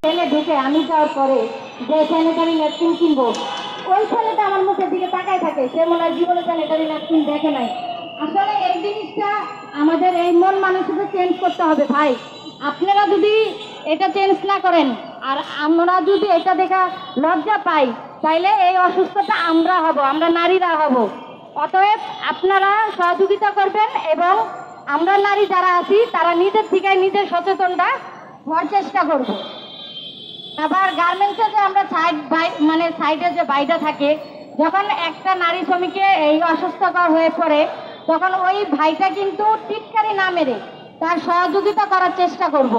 ট্রেনে ঢুকে আমি যাওয়ার পরে যে স্যানিটারি ন্যাপকিন কিনবো, ওই ছেলেটা আমার মুখের দিকে তাকায় থাকে, সে মনে হয় জীবনে স্যানিটারি ন্যাপকিন দেখে নাই। আসলে এই জিনিসটা আমাদের এই মন মানসিকতা চেঞ্জ করতে হবে ভাই। আপনারা যদি এটা চেঞ্জ না করেন আর আমরা যদি এটা দেখা লজ্জা পাই, তাইলে এই অসুস্থতা আমরা হব, আমরা নারীরা হব। অতএব আপনারা সহযোগিতা করবেন এবং আমরা নারী যারা আছি তারা নিজের থেকে নিজের সচেতনটা হওয়ার চেষ্টা করব। আবার গার্মেন্টসে যে আমরা সাইডে যে বাইটা থাকে, যখন একটা নারী শ্রমিকে এই অসুস্থকর হয়ে পড়ে, তখন ওই ভাইটা কিন্তু টিটকারি না মেরে তার সহযোগিতা করার চেষ্টা করব।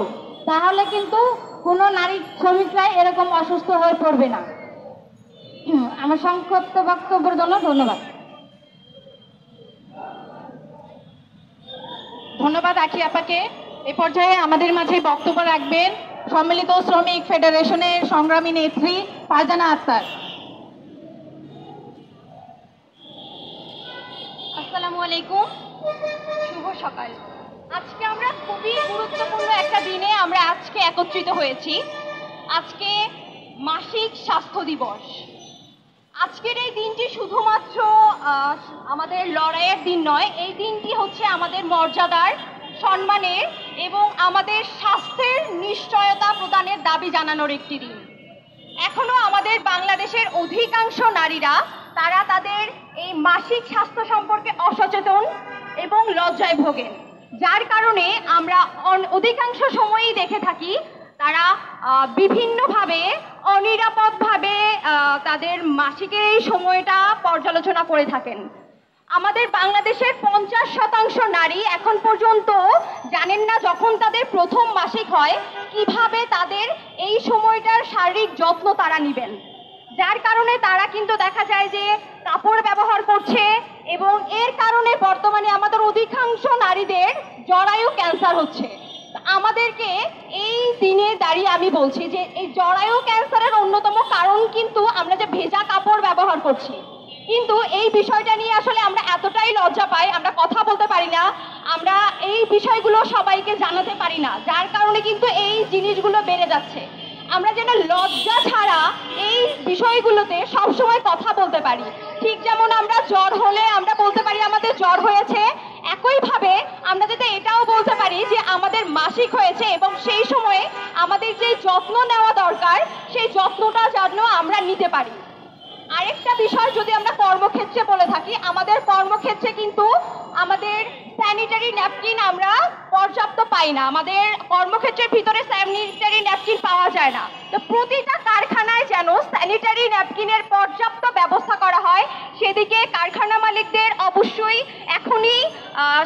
তাহলে কিন্তু কোনো নারী শ্রমিকরা এরকম অসুস্থ হয়ে পড়বে না। আমার সংক্ষিপ্ত বক্তব্যের জন্য ধন্যবাদ। ধন্যবাদ আখি আপাকে। এ পর্যায়ে আমাদের মাঝে বক্তব্য রাখবেন সম্মিলিত শ্রমিক ফেডারেশনের সংগ্রামী নেত্রী ফারজানা আক্তার। আসসালামু আলাইকুম, শুভ সকাল। আজকে আমরা খুবই গুরুত্বপূর্ণ একটা দিনে আমরা আজকে একত্রিত হয়েছি। আজকে মাসিক স্বাস্থ্য দিবস। আজকের এই দিনটি শুধুমাত্র আমাদের লড়াইয়ের দিন নয়, এই দিনটি হচ্ছে আমাদের মর্যাদার, সম্মানের এবং আমাদের স্বাস্থ্যের নিশ্চয়তা প্রদানের দাবি জানানোর একটি দিন। এখনো আমাদের বাংলাদেশের অধিকাংশ নারীরা তারা তাদের এই মাসিক স্বাস্থ্য সম্পর্কে অসচেতন এবং লজ্জায় ভোগেন, যার কারণে আমরা অধিকাংশ সময়ই দেখে থাকি তারা বিভিন্নভাবে অনিরাপদভাবে তাদের মাসিকের এই সময়টা পর্যালোচনা করে থাকেন। আমাদের বাংলাদেশের 50% নারী এখন পর্যন্ত জানেন না যখন তাদের প্রথম মাসিক হয় কিভাবে তাদের এই সময়টার শারীরিক যত্ন তারা নেবেন, যার কারণে তারা কিন্তু দেখা যায় যে কাপড় ব্যবহার করছে এবং এর কারণে বর্তমানে আমাদের অধিকাংশ নারীদের জরায়ু ক্যান্সার হচ্ছে। আমাদেরকে এই দিনে দাঁড়িয়ে আমি বলছি যে এই জরায়ু ক্যান্সারের অন্যতম কারণ কিন্তু আমরা যে ভেজা কাপড় ব্যবহার করছি। কিন্তু এই বিষয়টা নিয়ে আসলে আমরা এতটাই লজ্জা পাই, আমরা কথা বলতে পারি না, আমরা এই বিষয়গুলো সবাইকে জানাতে পারি না, যার কারণে কিন্তু এই জিনিসগুলো বেড়ে যাচ্ছে। আমরা যেন লজ্জা ছাড়া এই বিষয়গুলোতে সবসময় কথা বলতে পারি। ঠিক যেমন আমরা জ্বর হলে আমরা বলতে পারি আমাদের জ্বর হয়েছে, একইভাবে আমরা যাতে এটাও বলতে পারি যে আমাদের মাসিক হয়েছে এবং সেই সময়ে আমাদের যে যত্ন নেওয়া দরকার সেই যত্নটা যেন আমরা নিতে পারি। আরেকটা বিষয় যদি আমরা কর্মক্ষেত্রে বলে থাকি, আমাদের কর্মক্ষেত্রে কিন্তু আমাদের স্যানিটারি ন্যাপকিন আমরা পর্যাপ্ত পাই না, আমাদের কর্মক্ষেত্রের ভিতরে স্যানিটারি ন্যাপকিন পাওয়া যায় না। তো প্রতিটা কারখানায় যেন স্যানিটারি ন্যাপকিনের পর্যাপ্ত ব্যবস্থা করা হয়, সেদিকে কারখানা মালিকদের অবশ্যই এখনই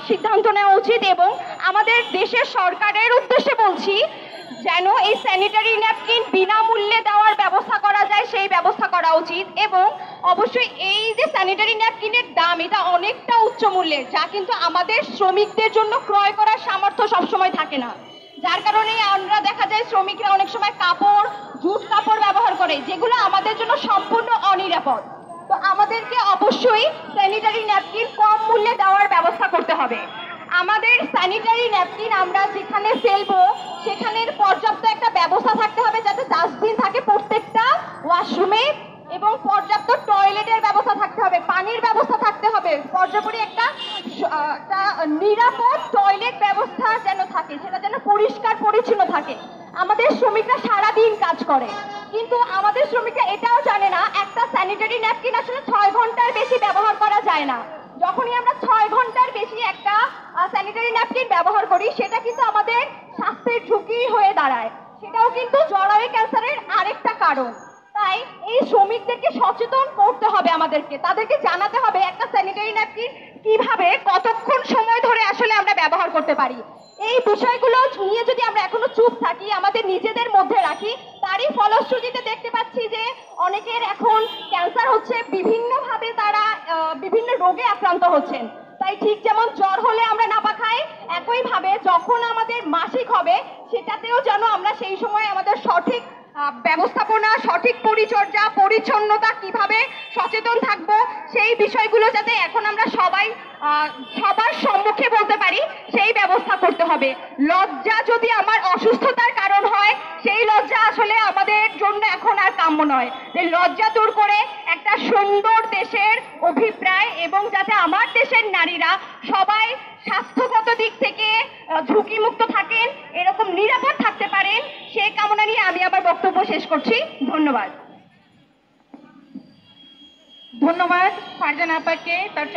সিদ্ধান্ত নেওয়া উচিত এবং আমাদের দেশের সরকারের উদ্দেশ্যে বলছি যেন এই স্যানিটারি ন্যাপকিন বিনামূল্যে দেওয়ার ব্যবস্থা করা যায়, সেই ব্যবস্থা করা উচিত। এবং অবশ্যই এই যে স্যানিটারি ন্যাপকিনের দাম এটা অনেকটা উচ্চ মূল্যের, যা কিন্তু আমাদের শ্রমিকদের জন্য ক্রয় করার সামর্থ্য সবসময় থাকে না, যার কারণে আমরা দেখা যায় শ্রমিকরা অনেক সময় কাপড়, জুট কাপড় ব্যবহার করে, যেগুলো আমাদের জন্য সম্পূর্ণ অনিরাপদ। তো আমাদেরকে অবশ্যই স্যানিটারি ন্যাপকিন কম মূল্যে দেওয়ার ব্যবস্থা করতে হবে। আমাদের স্যানিটারি ন্যাপকিন আমরা যেখানে ফেলবো সেখানের পর্যাপ্ত একটা ব্যবস্থা থাকতে হবে, যাতে ডাস্টবিন থাকে প্রত্যেকটা ওয়াশরুমে এবং পর্যাপ্ত টয়লেটের ব্যবস্থা থাকতে হবে, পানির ব্যবস্থা থাকতে হবে, পর্যাপ্ত একটা নিরাপদ টয়লেট ব্যবস্থা যেন থাকে, সেটা যেন পরিষ্কার পরিচ্ছন্ন থাকে। আমাদের শ্রমিকরা সারাদিন কাজ করে, কিন্তু আমাদের শ্রমিকরা এটাও জানে না একটা স্যানিটারি ন্যাপকিন আসলে 6 ঘন্টার বেশি ব্যবহার করা যায় না। যখনই আমরা 6 ঘন্টার বেশি একটা স্যানিটারি ন্যাপকিন ব্যবহার করি সেটা কিন্তু আমাদের স্বাস্থ্যের ঝুঁকি হয়ে দাঁড়ায়, সেটাও কিন্তু জরায়ু ক্যান্সারের আরেকটা কারণ। তাই এই শ্রমিকদেরকে সচেতন করতে হবে, আমাদেরকে তাদেরকে জানাতে হবে একটা স্যানিটারি ন্যাপকিন কিভাবে কতক্ষণ সময় ধরে আসলে আমরা ব্যবহার করতে পারি। এই বিষয়গুলো নিয়ে যদি আমরা এখনো চুপ থাকি, আমাদের নিজেদের মধ্যে রাখি, তারই ফলশ্রুতিতে দেখতে পাচ্ছি যে অনেকের এখন ক্যান্সার হচ্ছে, বিভিন্নভাবে তারা বিভিন্ন রোগে আক্রান্ত হচ্ছেন। তাই ঠিক যেমন জ্বর হলে আমরা নাপা খাই, একইভাবে যখন আমাদের মাসিক হবে সেটাতেও যেন আমরা সেই সময় আমাদের সঠিক ব্যবস্থাপনা, সঠিক পরিচর্যা, পরিচ্ছন্নতা কিভাবে সচেতন থাকব সেই বিষয়গুলো যাতে এখন আমরা সবাই সবার সম্মুখে বলতে পারি সেই ব্যবস্থা করতে হবে। লজ্জা যদি আমার অসুস্থতার কারণ হয়, সেই লজ্জা আসলে আমাদের জন্য এখন আর কাম্য নয়। যে লজ্জা দূর করে একটা সুন্দর দেশের অভিপ্রায়, এবং যাতে আমার দেশের নারীরা সবাই স্বাস্থ্যগত দিক থেকে ঝুঁকিমুক্ত থাকেন, এরকম নিরাপদ থাকতে পারেন, সেই কামনা নিয়ে আমি আমার বক্তব্য শেষ করছি। ধন্যবাদ। ধন্যবাদ ফারজানা আপাকে তার